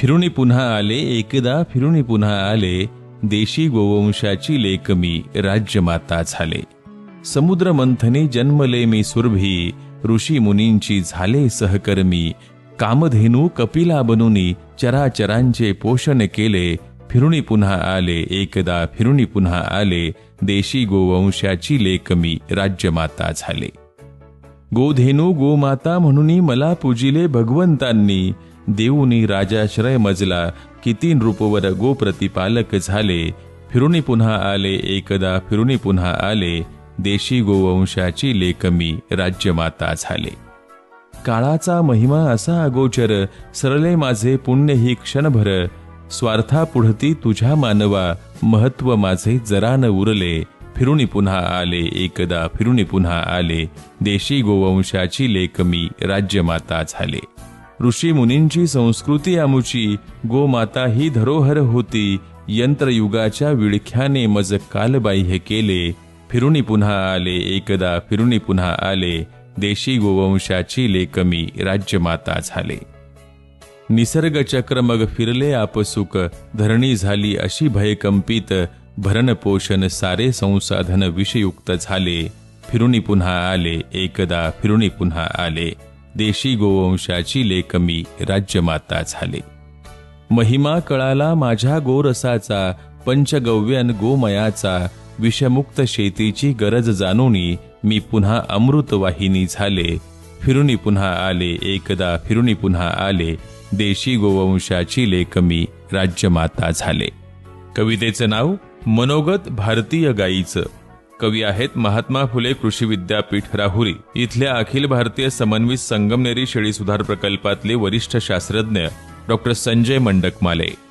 फिरुनी पुन्हा आले एकदा फिरुनी पुन्हा आले, देशी गोवंशाची लेक मी राज्यमाता झाले. समुद्र मंथने जन्मले मी सुरभी, ऋषी मुनींची झाले सहकर्मी. कामधेनू कपिला बनूनी चराचरांचे पोषण केले. फिरुनी पुन्हा आले एकदा फिरुनी पुन्हा आले, देशी गोवंशाची लेक मी राज्यमाता झाले. गोधेनू गोमाता म्हणून मला पूजिले भगवंतांनी. देऊनी राजाश्रय मजला, किती नृपवर गोप्रतिपालक झाले. फिरुनी पुन्हा आले एकदा फिरुनी पुन्हा आले, देशी गोवंशाची लेक मी राज्यमाता झाले. काळाचा महिमा असा अगोचर, सरले माझे पुण्य ही क्षणभर. स्वार्था पुढती तुझ्या मानवा, महत्व माझे जरा न उरले. फिरुनी पुन्हा आले एकदा फिरुनी पुन्हा आले, देशी गोवंशाची लेक मी राज्यमाता झाले. ऋषी मुनींची संस्कृती आमुची, गोमाता ही धरोहर होती. यंत्रयुगाच्या विळख्याने मज कालबाह्य केले. फिरुनी पुन्हा आले एकदा फिरुनी पुन्हा आले, देशी गोवंशाची लेक मी राज्यमाता झाले. निसर्ग चक्र मग फिरले आपसुक, धरणी झाली अशी भयकंपित. भरण पोषण सारे संसाधन विषयुक्त झाले. फिरुनी पुन्हा आले एकदा फिरुनी पुन्हा आले, देशी गोवंशाची लेक मी राज्यमाता झाले. महिमा कळाला माझ्या गोरसाचा, पंचगव्यन गोमयाचा. विषमुक्त शेतीची गरज जाणूनी, मी पुन्हा अमृतवाहिनी झाले. फिरुनी पुन्हा आले एकदा फिरुनी पुन्हा आले, देशी गोवंशाची लेक मी राज्यमाता झाले. कवितेचं नाव मनोगत भारतीय गायीचं. कवी आहेत महात्मा फुले कृषी विद्यापीठ राहुरी इथल्या अखिल भारतीय समन्वित संगमनेरी शेळी सुधार प्रकल्पातले वरिष्ठ शास्त्रज्ञ डॉक्टर संजय मंडकमाले.